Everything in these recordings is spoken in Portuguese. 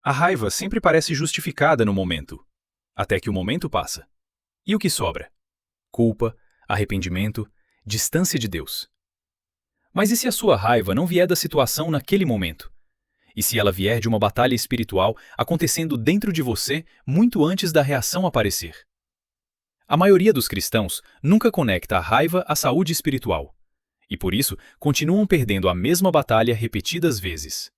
A raiva sempre parece justificada no momento, até que o momento passa. E o que sobra? Culpa, arrependimento, distância de Deus. Mas e se a sua raiva não vier da situação naquele momento? E se ela vier de uma batalha espiritual acontecendo dentro de você muito antes da reação aparecer? A maioria dos cristãos nunca conecta a raiva à saúde espiritual, e por isso continuam perdendo a mesma batalha repetidas vezes.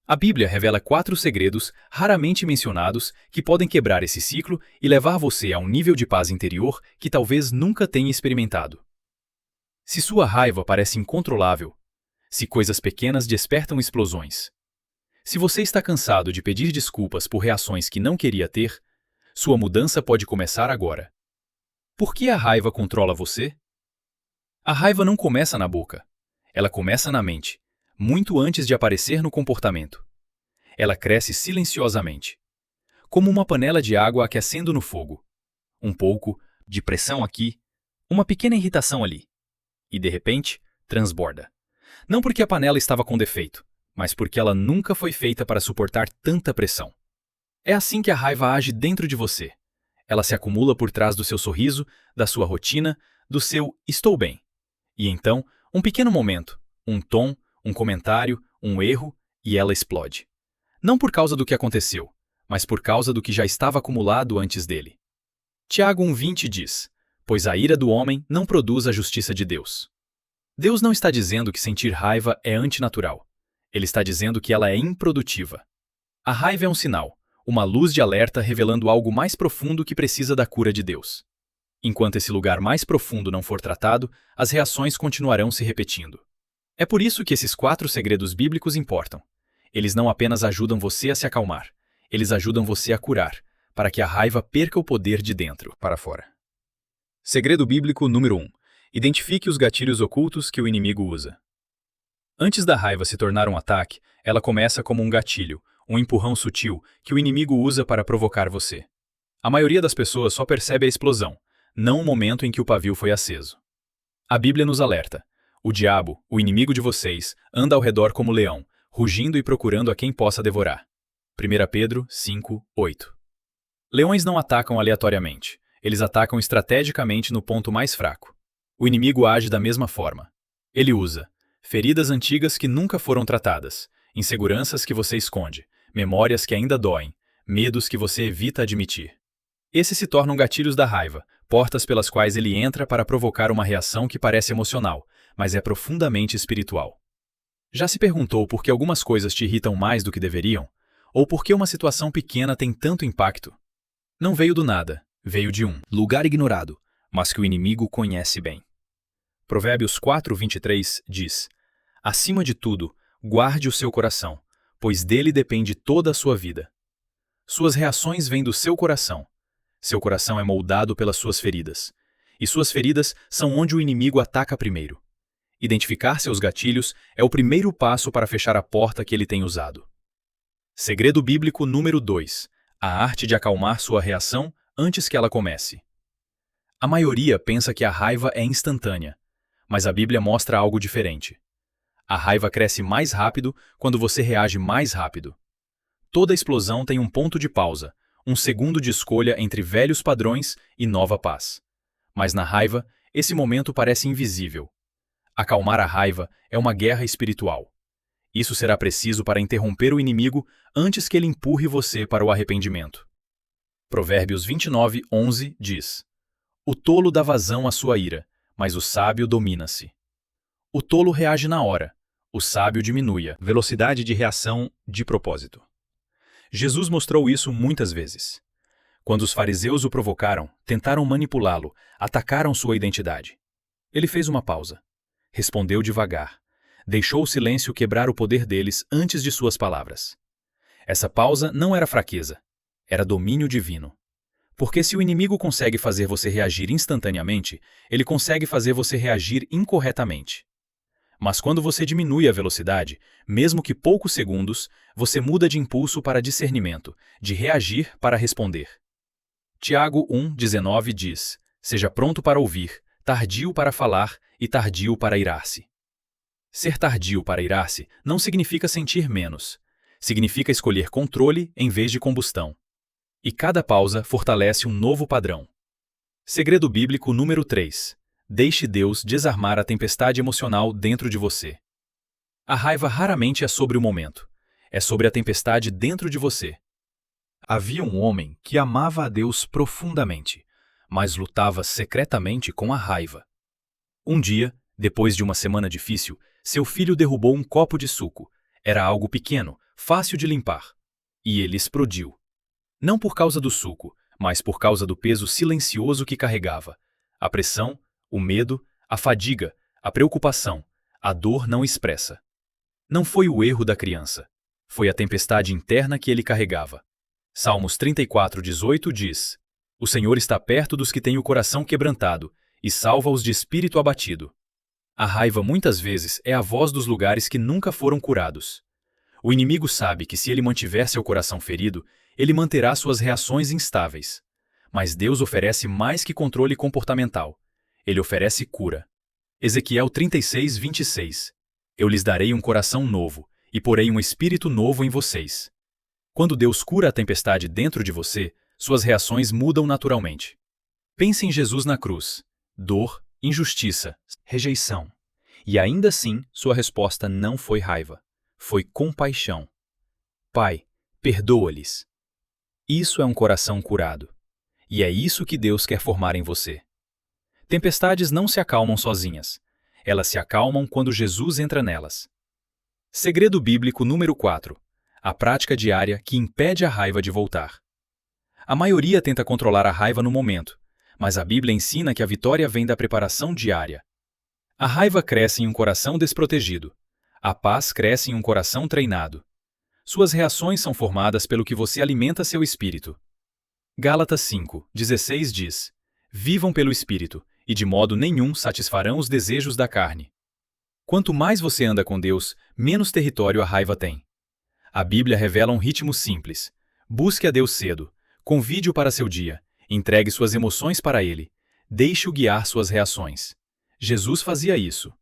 A Bíblia revela 4 segredos raramente mencionados que podem quebrar esse ciclo e levar você a um nível de paz interior que talvez nunca tenha experimentado. Se sua raiva parece incontrolável, se coisas pequenas despertam explosões, se você está cansado de pedir desculpas por reações que não queria ter, sua mudança pode começar agora. Por que a raiva controla você? A raiva não começa na boca. Ela começa na mente, muito antes de aparecer no comportamento. Ela cresce silenciosamente, como uma panela de água aquecendo no fogo. Um pouco de pressão aqui, uma pequena irritação ali. E de repente, transborda. Não porque a panela estava com defeito, mas porque ela nunca foi feita para suportar tanta pressão. É assim que a raiva age dentro de você. Ela se acumula por trás do seu sorriso, da sua rotina, do seu "estou bem". E então, um pequeno momento, um tom, um comentário, um erro, e ela explode. Não por causa do que aconteceu, mas por causa do que já estava acumulado antes dele. Tiago 1,20 diz: "Pois a ira do homem não produz a justiça de Deus." Deus não está dizendo que sentir raiva é antinatural. Ele está dizendo que ela é improdutiva. A raiva é um sinal, uma luz de alerta revelando algo mais profundo que precisa da cura de Deus. Enquanto esse lugar mais profundo não for tratado, as reações continuarão se repetindo. É por isso que esses 4 segredos bíblicos importam. Eles não apenas ajudam você a se acalmar, eles ajudam você a curar, para que a raiva perca o poder de dentro para fora. Segredo bíblico número 1. Identifique os gatilhos ocultos que o inimigo usa. Antes da raiva se tornar um ataque, ela começa como um gatilho, um empurrão sutil que o inimigo usa para provocar você. A maioria das pessoas só percebe a explosão, não o momento em que o pavio foi aceso. A Bíblia nos alerta: o diabo, o inimigo de vocês, anda ao redor como leão, rugindo e procurando a quem possa devorar. 1 Pedro 5:8. Leões não atacam aleatoriamente, eles atacam estrategicamente no ponto mais fraco. O inimigo age da mesma forma. Ele usa feridas antigas que nunca foram tratadas, inseguranças que você esconde, memórias que ainda doem, medos que você evita admitir. Esses se tornam gatilhos da raiva, portas pelas quais ele entra para provocar uma reação que parece emocional, mas é profundamente espiritual. Já se perguntou por que algumas coisas te irritam mais do que deveriam? Ou por que uma situação pequena tem tanto impacto? Não veio do nada, veio de um lugar ignorado, mas que o inimigo conhece bem. Provérbios 4:23 diz: "Acima de tudo, guarde o seu coração, pois dele depende toda a sua vida." Suas reações vêm do seu coração. Seu coração é moldado pelas suas feridas. E suas feridas são onde o inimigo ataca primeiro. Identificar seus gatilhos é o primeiro passo para fechar a porta que ele tem usado. Segredo bíblico número 2. A arte de acalmar sua reação antes que ela comece. A maioria pensa que a raiva é instantânea, mas a Bíblia mostra algo diferente. A raiva cresce mais rápido quando você reage mais rápido. Toda explosão tem um ponto de pausa, um segundo de escolha entre velhos padrões e nova paz. Mas na raiva, esse momento parece invisível. Acalmar a raiva é uma guerra espiritual. Isso será preciso para interromper o inimigo antes que ele empurre você para o arrependimento. Provérbios 29:11 diz: "O tolo dá vazão à sua ira, mas o sábio domina-se." O tolo reage na hora, o sábio diminui a velocidade de reação de propósito. Jesus mostrou isso muitas vezes. Quando os fariseus o provocaram, tentaram manipulá-lo, atacaram sua identidade. Ele fez uma pausa. Respondeu devagar. Deixou o silêncio quebrar o poder deles antes de suas palavras. Essa pausa não era fraqueza, era domínio divino. Porque se o inimigo consegue fazer você reagir instantaneamente, ele consegue fazer você reagir incorretamente. Mas quando você diminui a velocidade, mesmo que poucos segundos, você muda de impulso para discernimento, de reagir para responder. Tiago 1:19 diz: "Seja pronto para ouvir, tardio para falar e tardio para irar-se." Ser tardio para irar-se não significa sentir menos. Significa escolher controle em vez de combustão. E cada pausa fortalece um novo padrão. Segredo bíblico número 3. Deixe Deus desarmar a tempestade emocional dentro de você. A raiva raramente é sobre o momento. É sobre a tempestade dentro de você. Havia um homem que amava a Deus profundamente, mas lutava secretamente com a raiva. Um dia, depois de uma semana difícil, seu filho derrubou um copo de suco. Era algo pequeno, fácil de limpar. E ele explodiu. Não por causa do suco, mas por causa do peso silencioso que carregava. A pressão, o medo, a fadiga, a preocupação, a dor não expressa. Não foi o erro da criança. Foi a tempestade interna que ele carregava. Salmos 34:18 diz: O Senhor está perto dos que têm o coração quebrantado e salva-os de espírito abatido. A raiva muitas vezes é a voz dos lugares que nunca foram curados. O inimigo sabe que se ele mantiver seu coração ferido, ele manterá suas reações instáveis. Mas Deus oferece mais que controle comportamental. Ele oferece cura. Ezequiel 36:26. Eu lhes darei um coração novo e porei um espírito novo em vocês. Quando Deus cura a tempestade dentro de você, suas reações mudam naturalmente. Pense em Jesus na cruz. Dor, injustiça, rejeição. E ainda assim, sua resposta não foi raiva. Foi compaixão. Pai, perdoa-lhes. Isso é um coração curado. E é isso que Deus quer formar em você. Tempestades não se acalmam sozinhas. Elas se acalmam quando Jesus entra nelas. Segredo bíblico número 4. A prática diária que impede a raiva de voltar. A maioria tenta controlar a raiva no momento, mas a Bíblia ensina que a vitória vem da preparação diária. A raiva cresce em um coração desprotegido. A paz cresce em um coração treinado. Suas reações são formadas pelo que você alimenta seu espírito. Gálatas 5:16 diz: Vivam pelo Espírito, e de modo nenhum satisfarão os desejos da carne. Quanto mais você anda com Deus, menos território a raiva tem. A Bíblia revela um ritmo simples. Busque a Deus cedo, convide-o para seu dia, entregue suas emoções para Ele, deixe-o guiar suas reações. Jesus fazia isso.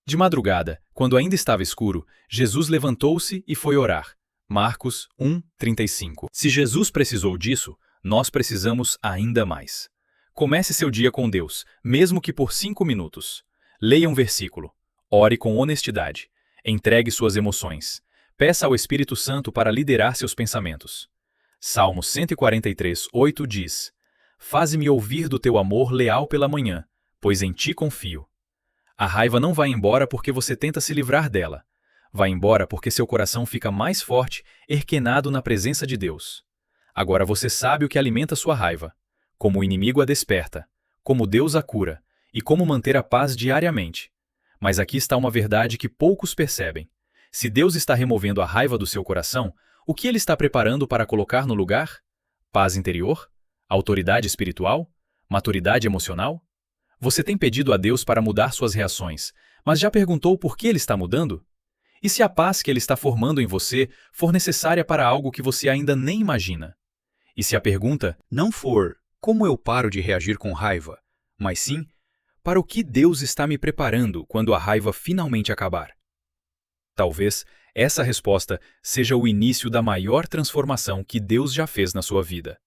De madrugada, quando ainda estava escuro, Jesus levantou-se e foi orar. Marcos 1:35. Se Jesus precisou disso, nós precisamos ainda mais. Comece seu dia com Deus, mesmo que por 5 minutos. Leia um versículo. Ore com honestidade. Entregue suas emoções. Peça ao Espírito Santo para liderar seus pensamentos. Salmo 143:8 diz: Faze-me ouvir do teu amor leal pela manhã, pois em ti confio. A raiva não vai embora porque você tenta se livrar dela. Vai embora porque seu coração fica mais forte, erquenado na presença de Deus. Agora você sabe o que alimenta sua raiva, como o inimigo a desperta, como Deus a cura e como manter a paz diariamente. Mas aqui está uma verdade que poucos percebem. Se Deus está removendo a raiva do seu coração, o que Ele está preparando para colocar no lugar? Paz interior? Autoridade espiritual? Maturidade emocional? Você tem pedido a Deus para mudar suas reações, mas já perguntou por que Ele está mudando? E se a paz que Ele está formando em você for necessária para algo que você ainda nem imagina? E se a pergunta não for como eu paro de reagir com raiva, mas sim para o que Deus está me preparando quando a raiva finalmente acabar? Talvez essa resposta seja o início da maior transformação que Deus já fez na sua vida.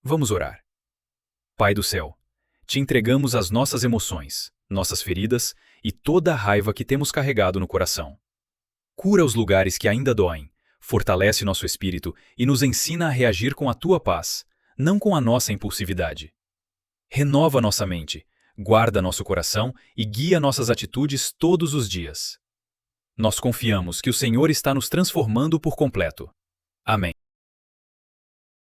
Vamos orar. Pai do céu, te entregamos as nossas emoções, nossas feridas e toda a raiva que temos carregado no coração. Cura os lugares que ainda doem, fortalece nosso espírito e nos ensina a reagir com a tua paz, não com a nossa impulsividade. Renova nossa mente, guarda nosso coração e guia nossas atitudes todos os dias. Nós confiamos que o Senhor está nos transformando por completo. Amém.